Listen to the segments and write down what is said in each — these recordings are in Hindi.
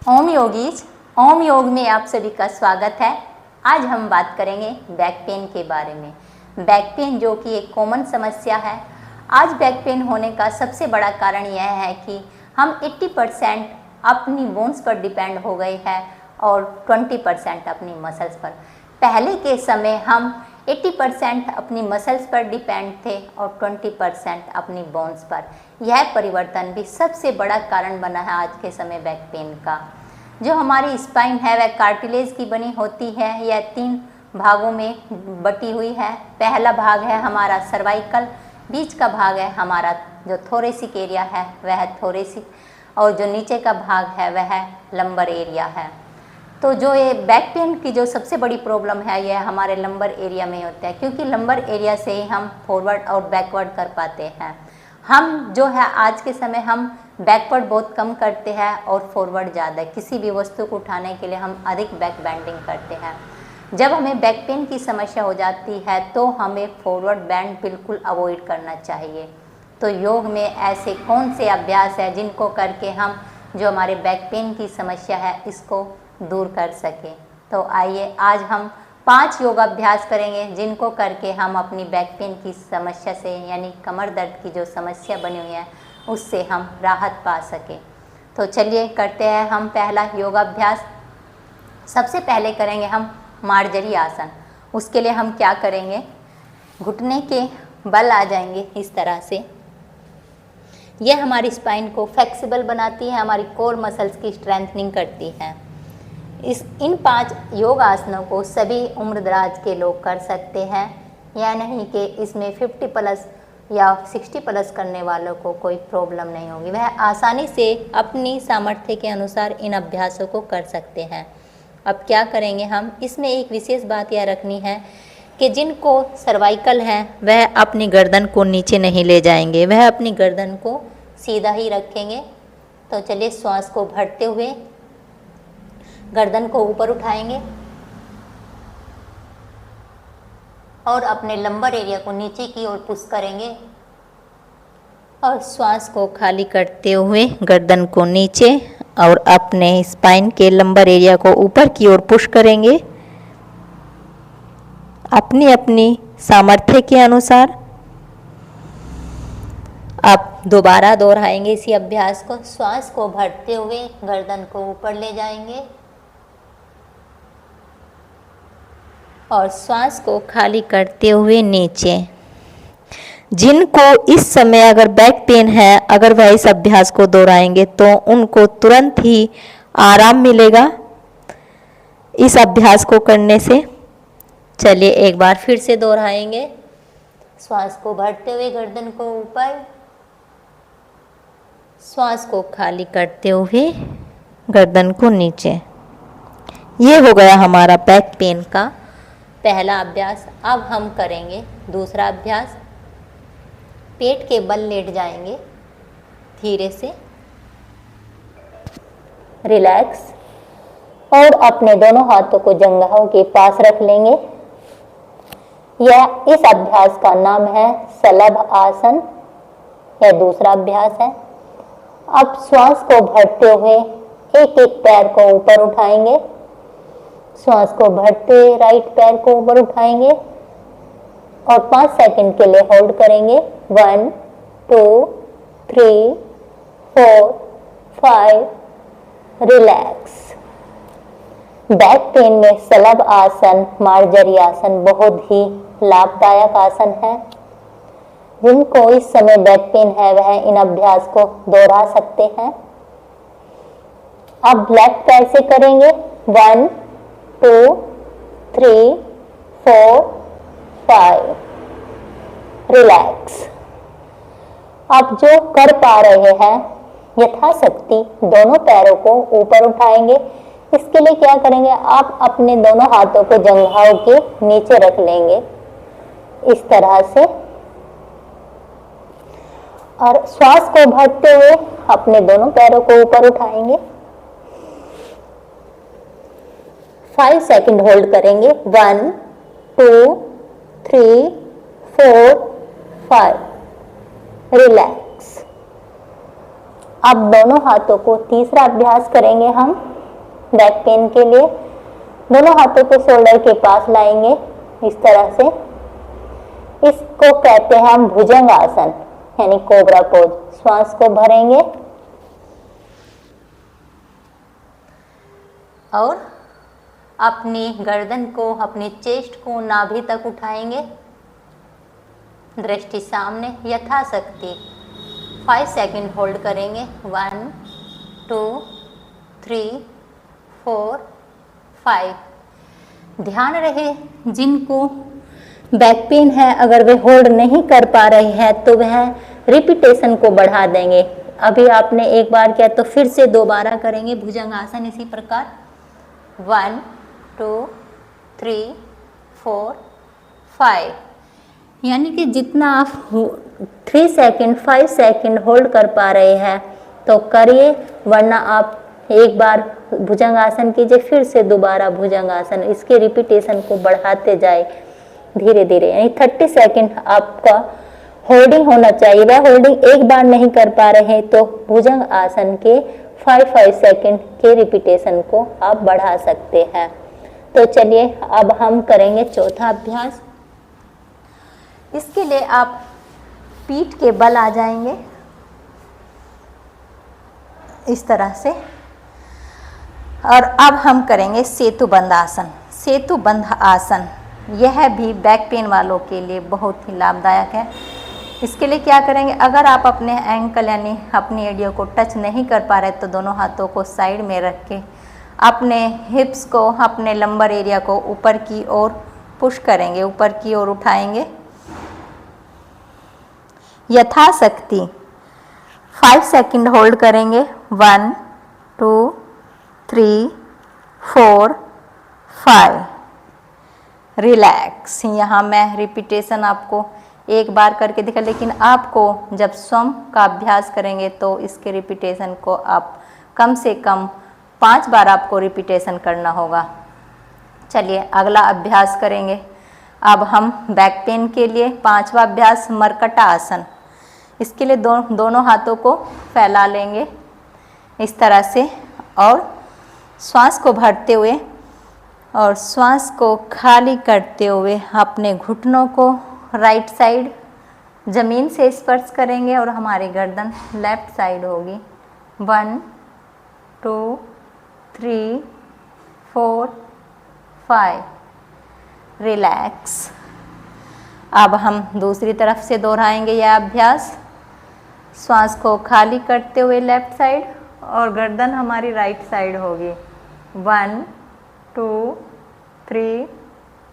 ओम योगीज, ओम योग में आप सभी का स्वागत है। आज हम बात करेंगे बैक पेन के बारे में। बैक पेन जो कि एक कॉमन समस्या है। आज बैक पेन होने का सबसे बड़ा कारण यह है कि हम 80% अपनी बोन्स पर डिपेंड हो गए हैं और 20% अपनी मसल्स पर। पहले के समय हम 80% अपनी मसल्स पर डिपेंड थे और 20% अपनी बोन्स पर। यह परिवर्तन भी सबसे बड़ा कारण बना है आज के समय बैक पेन का। जो हमारी स्पाइन है वह कार्टिलेज की बनी होती है। यह 3 भागों में बटी हुई है। पहला भाग है हमारा सर्वाइकल, बीच का भाग है हमारा जो थोरेसिक एरिया है वह थोरेसिक, और जो नीचे का भाग है वह लंबर एरिया है। तो जो ये बैक पेन की जो सबसे बड़ी प्रॉब्लम है यह हमारे लंबर एरिया में होता है, क्योंकि लंबर एरिया से ही हम फॉरवर्ड और बैकवर्ड कर पाते हैं। हम जो है आज के समय हम बैकवर्ड बहुत कम करते हैं और फॉरवर्ड ज़्यादा। किसी भी वस्तु को उठाने के लिए हम अधिक बैक बेंडिंग करते हैं। जब हमें बैक पेन की समस्या हो जाती है तो हमें फॉरवर्ड बेंड बिल्कुल अवॉइड करना चाहिए। तो योग में ऐसे कौन से अभ्यास है जिनको करके हम जो हमारे बैक पेन की समस्या है इसको दूर कर सके। तो आइए आज हम 5 योगाभ्यास करेंगे जिनको करके हम अपनी बैक पेन की समस्या से यानी कमर दर्द की जो समस्या बनी हुई है उससे हम राहत पा सकें। तो चलिए करते हैं हम पहला योगाभ्यास। सबसे पहले करेंगे हम मार्जरी आसन। उसके लिए हम क्या करेंगे, घुटने के बल आ जाएंगे इस तरह से। यह हमारी स्पाइन को फ्लेक्सिबल बनाती है, हमारी कोर मसल्स की स्ट्रेंथनिंग करती है। इन 5 योग आसनों को सभी उम्र दराज के लोग कर सकते हैं। यह नहीं कि इसमें 50+ या 60+ करने वालों को कोई प्रॉब्लम नहीं होगी। वह आसानी से अपनी सामर्थ्य के अनुसार इन अभ्यासों को कर सकते हैं। अब क्या करेंगे हम, इसमें एक विशेष बात यह रखनी है कि जिनको सर्वाइकल है वह अपनी गर्दन को नीचे नहीं ले जाएंगे, वह अपनी गर्दन को सीधा ही रखेंगे। तो चलिए श्वास को भरते हुए गर्दन को ऊपर उठाएंगे और अपने लंबर एरिया को नीचे की ओर पुश करेंगे और श्वास को खाली करते हुए गर्दन को नीचे और अपने स्पाइन के लंबर एरिया को ऊपर की ओर पुश करेंगे अपनी अपनी सामर्थ्य के अनुसार। अब दोबारा दोहराएंगे इसी अभ्यास को। श्वास को भरते हुए गर्दन को ऊपर ले जाएंगे और श्वास को खाली करते हुए नीचे। जिनको इस समय अगर बैक पेन है, अगर वह इस अभ्यास को दोहराएंगे तो उनको तुरंत ही आराम मिलेगा इस अभ्यास को करने से। चलिए एक बार फिर से दोहराएंगे। श्वास को भरते हुए गर्दन को ऊपर, श्वास को खाली करते हुए गर्दन को नीचे। ये हो गया हमारा बैक पेन का पहला अभ्यास। अब हम करेंगे दूसरा अभ्यास। पेट के बल लेट जाएंगे धीरे से, रिलैक्स, और अपने दोनों हाथों को जंघाओं के पास रख लेंगे। यह इस अभ्यास का नाम है शलभ आसन। यह दूसरा अभ्यास है। अब श्वास को भरते हुए एक एक पैर को ऊपर उठाएंगे। श्वास को भरते राइट पैर को ऊपर उठाएंगे और 5 सेकंड के लिए होल्ड करेंगे। 1 2 3 4 5, रिलैक्स। बैक पेन में शलभ आसन, मार्जरी आसन बहुत ही लाभदायक आसन है। जिनको इस समय बैक पेन है वह इन अभ्यास को दोहरा सकते हैं। अब लेफ्ट पैर से करेंगे। 1 2 3 4 5, रिलैक्स। अब जो कर पा रहे हैं यथाशक्ति दोनों पैरों को ऊपर उठाएंगे। इसके लिए क्या करेंगे, आप अपने दोनों हाथों को जंघाओं के नीचे रख लेंगे इस तरह से और श्वास को भरते हुए अपने दोनों पैरों को ऊपर उठाएंगे। 5 सेकंड होल्ड करेंगे। 1 2 3 4 5, रिलैक्स। अब दोनों हाथों को तीसरा अभ्यास करेंगे हम। बैक पेन के लिए दोनों हाथों को शोल्डर के पास लाएंगे इस तरह से। इसको कहते हैं हम भुजंग आसन यानी कोबरा पोज। श्वास को भरेंगे और अपनी गर्दन को, अपनी चेस्ट को नाभि तक उठाएंगे, दृष्टि सामने यथाशक्ति 5 सेकंड होल्ड करेंगे। 1 2 3 4 5। ध्यान रहे जिनको बैक पेन है अगर वे होल्ड नहीं कर पा रहे हैं तो वह रिपीटेशन को बढ़ा देंगे। अभी आपने एक बार किया तो फिर से दोबारा करेंगे भुजंग आसन इसी प्रकार। 1 2 3 4 5। यानी कि जितना आप 3 सेकंड 5 सेकंड होल्ड कर पा रहे हैं तो करिए, वरना आप एक बार भुजंग आसन कीजिए फिर से दोबारा भुजंग आसन। इसके रिपीटेशन को बढ़ाते जाए धीरे धीरे, यानी 30 सेकंड आपका होल्डिंग होना चाहिए। वह होल्डिंग एक बार नहीं कर पा रहे तो भुजंग आसन के 5 सेकंड के रिपीटेशन को आप बढ़ा सकते हैं। तो चलिए अब हम करेंगे चौथा अभ्यास। इसके लिए आप पीठ के बल आ जाएंगे इस तरह से, और अब हम करेंगे सेतुबंध आसन। सेतुबंध आसन यह भी बैक पेन वालों के लिए बहुत ही लाभदायक है। इसके लिए क्या करेंगे, अगर आप अपने एंकल यानी अपनी एडियो को टच नहीं कर पा रहे तो दोनों हाथों को साइड में रख के अपने हिप्स को, अपने लंबर एरिया को ऊपर की ओर पुश करेंगे, ऊपर की ओर उठाएंगे यथाशक्ति 5 सेकंड होल्ड करेंगे। 1 2 3 4 5। रिलैक्स। यहाँ मैं रिपीटेशन आपको एक बार करके दिखा, लेकिन आपको जब स्वम का अभ्यास करेंगे तो इसके रिपीटेशन को आप कम से कम 5 बार आपको रिपीटेशन करना होगा। चलिए अगला अभ्यास करेंगे। अब हम बैक पेन के लिए 5वां अभ्यास मरकटा आसन। इसके लिए दोनों हाथों को फैला लेंगे इस तरह से और श्वास को भरते हुए और श्वास को खाली करते हुए अपने घुटनों को राइट साइड जमीन से स्पर्श करेंगे और हमारी गर्दन लेफ्ट साइड होगी। 1 2 3 4 5। रिलैक्स। अब हम दूसरी तरफ से दोहराएंगे यह अभ्यास। श्वास को खाली करते हुए लेफ्ट साइड और गर्दन हमारी राइट साइड होगी। 1 2 3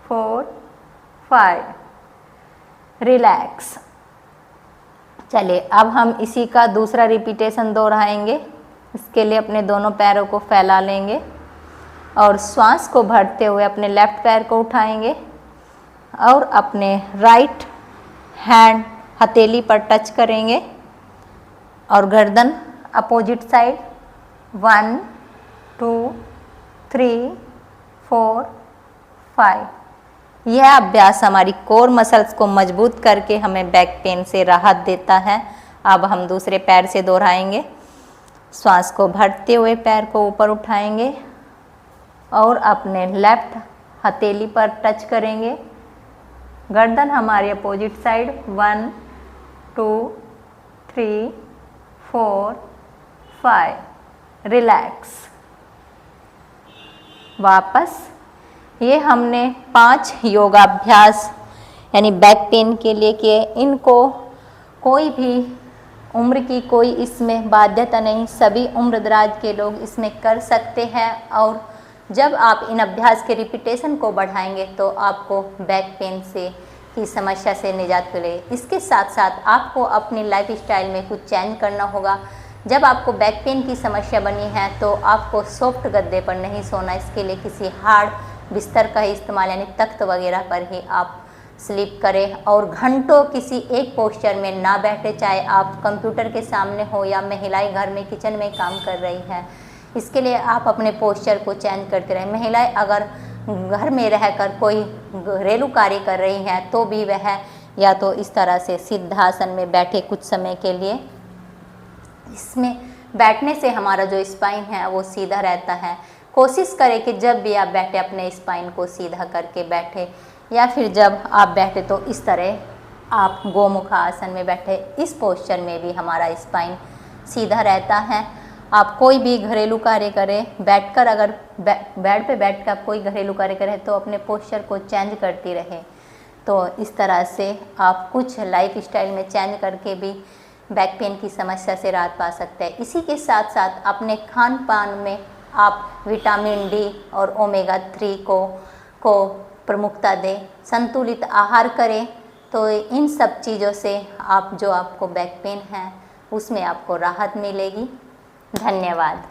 4 5। रिलैक्स। चलिए अब हम इसी का दूसरा रिपीटेशन दोहराएंगे। इसके लिए अपने दोनों पैरों को फैला लेंगे और श्वास को भरते हुए अपने लेफ्ट पैर को उठाएंगे और अपने राइट हैंड हथेली पर टच करेंगे और गर्दन अपोजिट साइड। 1 2 3 4 5। यह अभ्यास हमारी कोर मसल्स को मजबूत करके हमें बैक पेन से राहत देता है। अब हम दूसरे पैर से दोहराएंगे। श्वास को भरते हुए पैर को ऊपर उठाएंगे और अपने लेफ्ट हथेली पर टच करेंगे। गर्दन हमारी अपोजिट साइड। 1 2 3 4 5। रिलैक्स। वापस। ये हमने 5 योगाभ्यास यानी बैक पेन के लिए किए। इनको कोई भी उम्र की कोई इसमें बाध्यता नहीं, सभी उम्र दराज के लोग इसमें कर सकते हैं। और जब आप इन अभ्यास के रिपीटेशन को बढ़ाएंगे तो आपको बैक पेन से की समस्या से निजात मिलेगी। इसके साथ साथ आपको अपनी लाइफस्टाइल में कुछ चेंज करना होगा। जब आपको बैक पेन की समस्या बनी है तो आपको सॉफ्ट गद्दे पर नहीं सोना। इसके लिए किसी हार्ड बिस्तर का ही इस्तेमाल यानी तख्त वगैरह पर ही आप स्लीप करें और घंटों किसी एक पोस्चर में ना बैठे, चाहे आप कंप्यूटर के सामने हो या महिलाएं घर में किचन में काम कर रही हैं। इसके लिए आप अपने पोस्चर को चेंज करते रहें। महिलाएं अगर घर में रहकर कोई घरेलू कार्य कर रही हैं तो भी वह या तो इस तरह से सिद्धासन में बैठे कुछ समय के लिए। इसमें बैठने से हमारा जो स्पाइन है वो सीधा रहता है। कोशिश करें कि जब भी आप बैठे अपने स्पाइन को सीधा करके बैठे, या फिर जब आप बैठे तो इस तरह आप गोमुख आसन में बैठे। इस पोस्चर में भी हमारा स्पाइन सीधा रहता है। आप कोई भी घरेलू कार्य करें बैठकर, अगर बेड पे बैठकर आप कोई घरेलू कार्य करें तो अपने पोस्चर को चेंज करती रहे। तो इस तरह से आप कुछ लाइफ स्टाइल में चेंज करके भी बैक पेन की समस्या से राहत पा सकते हैं। इसी के साथ साथ अपने खान पान में आप विटामिन डी और ओमेगा 3 को प्रमुखता दें, संतुलित आहार करें। तो इन सब चीज़ों से आपको बैक पेन है उसमें आपको राहत मिलेगी। धन्यवाद।